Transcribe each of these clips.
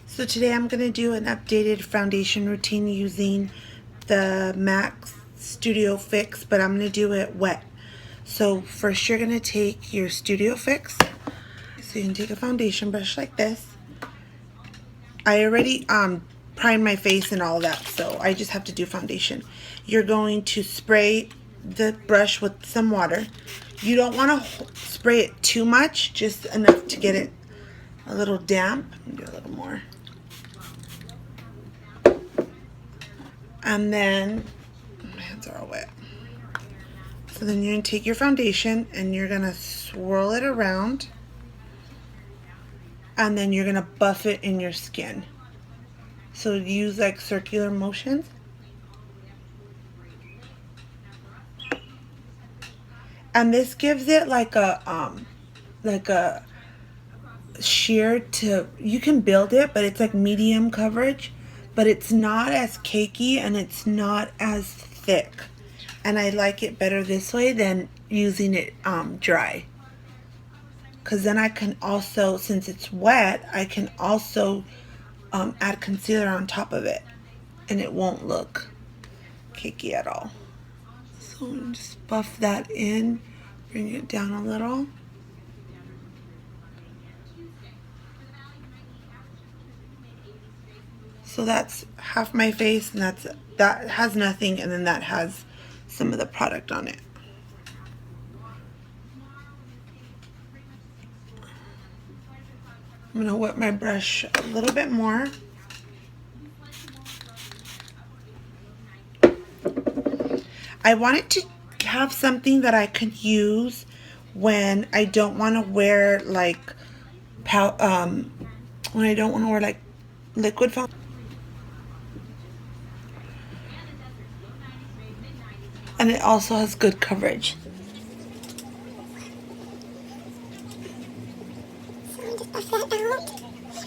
So today I'm going to do an updated foundation routine using the M.A.C Studio Fix, but I'm going to do it wet. So first you're going to take your Studio Fix. So you can take a foundation brush like this. I already primed my face and all that, so I just have to do foundation. You're going to spray the brush with some water. You don't want to spray it too much, just enough to get it a little damp. Do a little more. And then, my hands are all wet. So then you're going to take your foundation and you're going to swirl it around. And then you're going to buff it in your skin. So use like circular motions. And this gives it like a sheer to, you can build it, but it's like medium coverage. But it's not as cakey and it's not as thick. And I like it better this way than using it dry. Because then I can also, since it's wet, I can also add concealer on top of it. And it won't look cakey at all. So just buff that in, bring it down a little. So that's half my face, and that has nothing, and then that has some of the product on it. I'm gonna wet my brush a little bit more. I wanted to have something that I could use when I don't want to wear like liquid foundation. And it also has good coverage.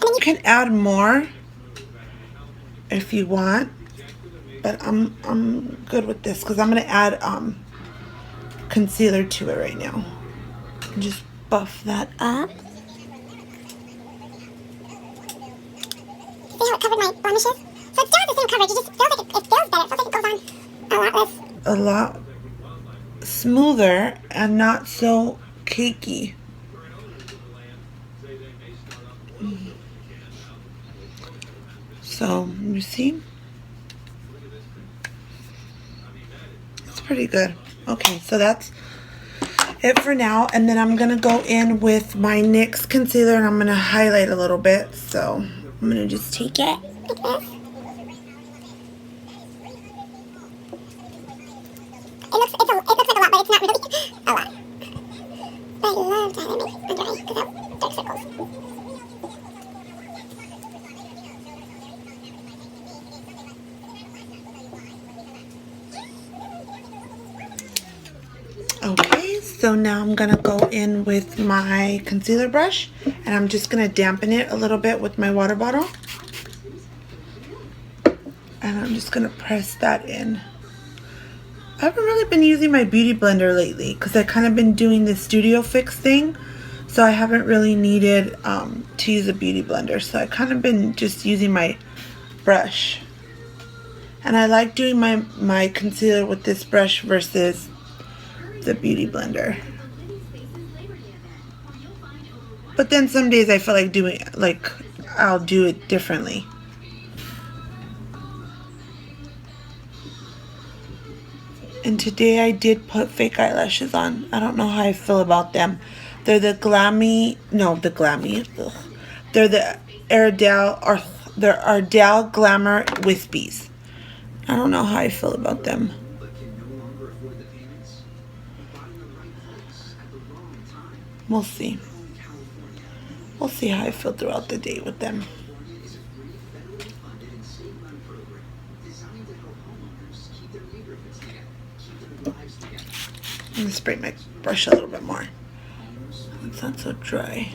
You can add more if you want, but I'm good with this because I'm gonna add concealer to it right now. Just buff that up. See how it covered my blemishes? So it's still the same coverage. It just feels like it feels better. It feels like it goes on a lot less. A lot smoother and not so cakey. So you see, it's pretty good. Okay, so that's it for now, and then I'm gonna go in with my NYX concealer and I'm gonna highlight a little bit. So I'm gonna just take it like this. It looks like a lot, but it's not really a lot. But I love to highlight my under eye because I have dark circles. Okay, so now I'm gonna go in with my concealer brush and I'm just gonna dampen it a little bit with my water bottle. And I'm just gonna press that in. I haven't really been using my beauty blender lately because I kind of been doing this Studio Fix thing, so I haven't really needed to use a beauty blender, so I kind of been just using my brush. And I like doing my concealer with this brush versus the beauty blender. But then some days I feel like doing, like, I'll do it differently. And today I did put fake eyelashes on. I don't know how I feel about them. They're the They're the Ardell Glamour Wispies. I don't know how I feel about them. We'll see. We'll see how I feel throughout the day with them. I'm gonna spray my brush a little bit more. It's not so dry.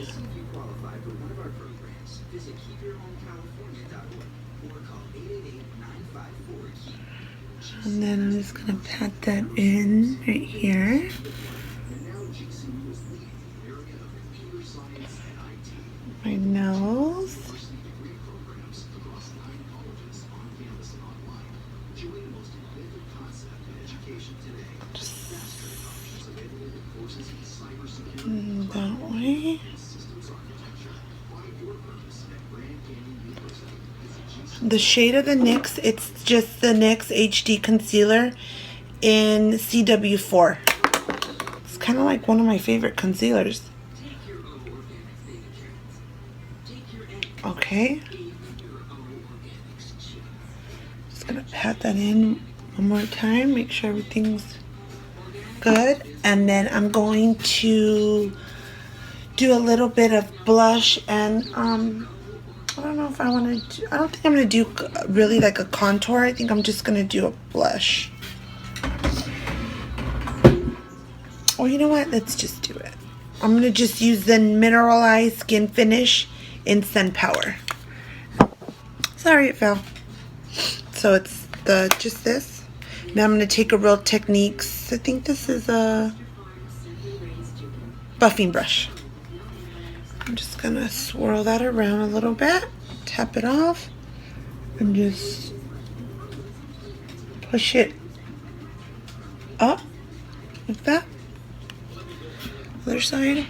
And then I'm just gonna pat that in right here. My nose. That way. The shade of the NYX, it's just the NYX HD Concealer in CW4. It's kind of like one of my favorite concealers. Okay. Just gonna pat that in one more time, make sure everything's good. And then I'm going to do a little bit of blush and I don't know if I want to do, I don't think I'm going to do really like a contour. I think I'm just going to do a blush. Or you know what? Let's just do it. I'm going to just use the Mineralize SkinFinish in Sun Power. Sorry it fell. So it's just this. Now I'm going to take a RealTechniques. I think this is a buffing brush. I'm just going to swirl that around a little bit, tap it off, and just push it up like that. Other side.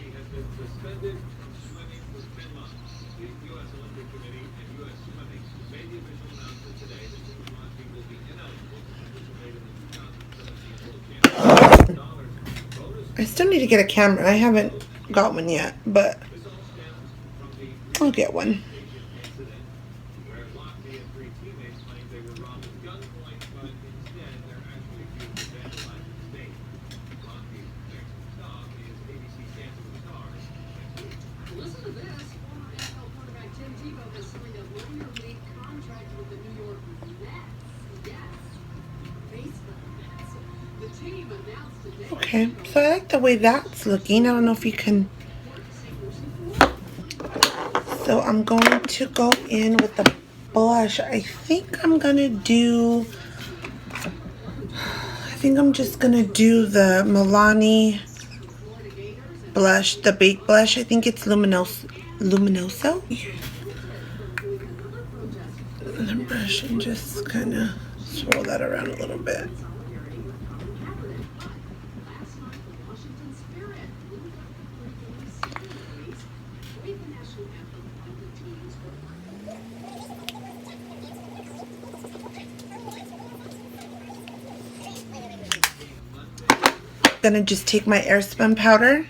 I still need to get a camera. I haven't got one yet, but I'll get one. Okay, so I like the way that's looking. I don't know if you can. So I'm going to go in with the blush. I think I'm just gonna do the Milani blush, the baked blush. I think it's Luminoso. And the brush and just kind of swirl that around a little bit. Gonna just take my Airspun powder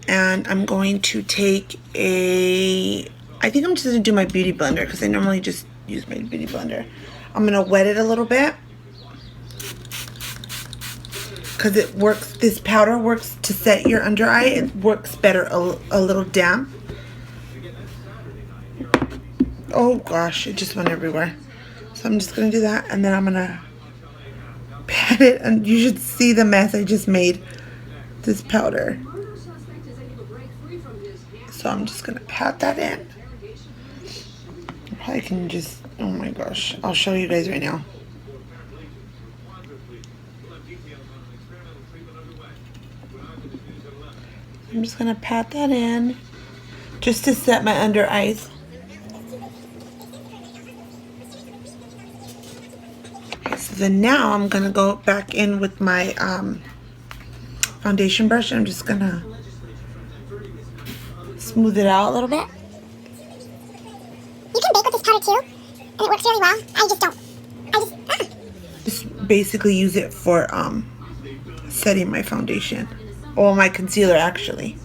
and I'm going to take I think I'm just gonna do my beauty blender because I normally just use my beauty blender. I'm gonna wet it a little bit because it works. This powder works to set your under eye. It works better a little damp. Oh gosh, it just went everywhere. So I'm just gonna do that, and then I'm gonna pat it, and you should see the mess I just made. This powder. So I'm just gonna pat that in. I probably can just, oh my gosh, I'll show you guys right now. I'm just gonna pat that in just to set my under eyes. Okay, so then now I'm gonna go back in with my foundation brush. I'm just gonna smooth it out a little bit. You can bake with this powder too, and it works really well. I just don't. Just basically use it for setting my foundation. Or my concealer, actually.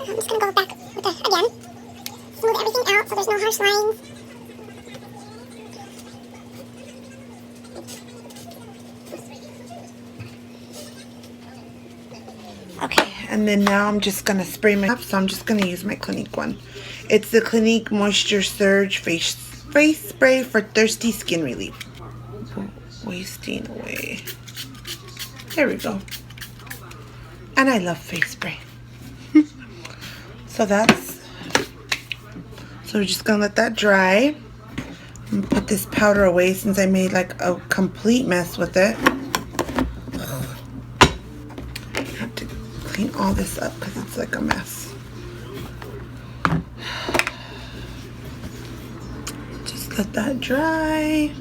I'm just going to go back with the, again, smooth everything out so there's no harsh lines. Okay, and then now I'm just going to spray my, so I'm just going to use my Clinique one. It's the Clinique Moisture Surge Face Spray for Thirsty Skin Relief. Wasting away. There we go. And I love face spray. So we're just gonna let that dry. I'm gonna put this powder away since I made like a complete mess with it. I have to clean all this up because it's like a mess. Just let that dry.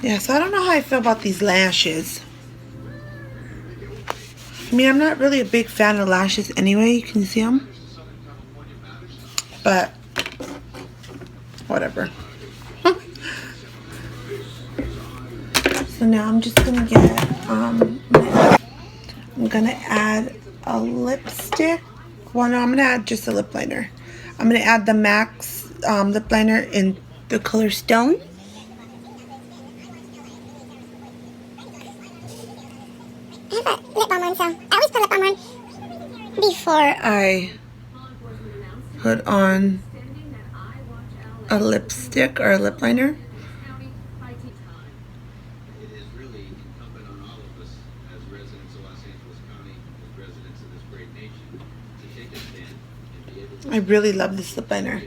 Yeah, so I don't know how I feel about these lashes. I mean, I'm not really a big fan of lashes anyway. You can see them. But, whatever. So now I'm just going to get, I'm going to add a lipstick. Well, no, I'm going to add just a lip liner. I'm going to add the M.A.C lip liner in the color Stone. I have a lip balm on, so I always put lip balm on before I put on a lipstick or a lip liner. I really love this lip liner.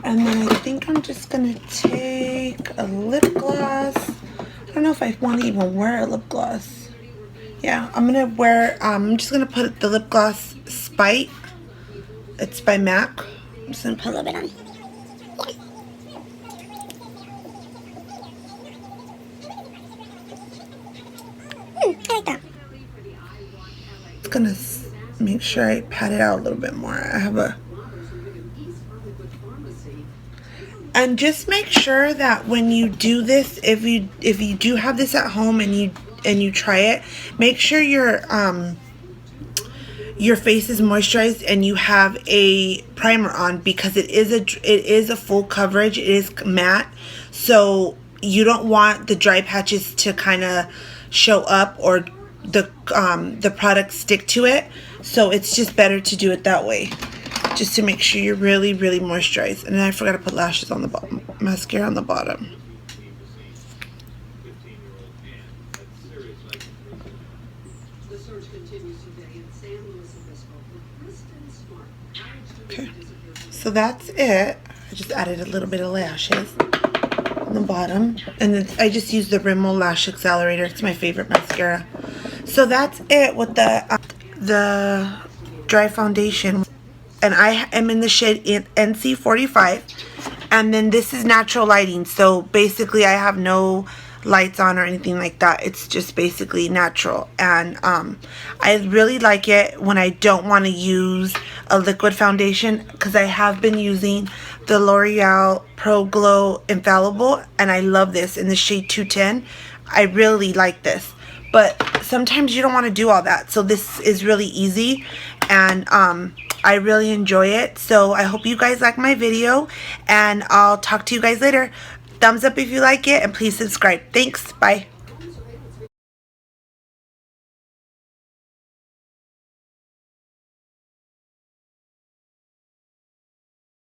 And then I think I'm just gonna take a lip gloss. I don't know if I want to even wear a lip gloss. Yeah, I'm gonna wear, I'm just gonna put the lip gloss Spite. It's by M.A.C. I'm just gonna put a little bit on. I like that. It's gonna make sure I pat it out a little bit more. I have a... And just make sure that when you do this, if you do have this at home and you try it, make sure your face is moisturized and you have a primer on, because it is a full coverage. It is matte, so you don't want the dry patches to kind of show up or the product stick to it. So it's just better to do it that way, just to make sure you're really moisturized. And then I forgot to put lashes on the bottom, mascara on the bottom. Okay, so that's it. I just added a little bit of lashes on the bottom, and then I just used the Rommel Lash Accelerator. It's my favorite mascara. So that's it with the dry foundation. And I am in the shade NC45, and then this is natural lighting, so basically I have no lights on or anything like that. It's just basically natural, and I really like it when I don't want to use a liquid foundation, because I have been using the L'Oreal Pro Glow Infallible, and I love this in the shade 210. I really like this, but sometimes you don't want to do all that, so this is really easy, and I really enjoy it. So I hope you guys like my video, and I'll talk to you guys later. Thumbs up if you like it, and please subscribe. Thanks. Bye.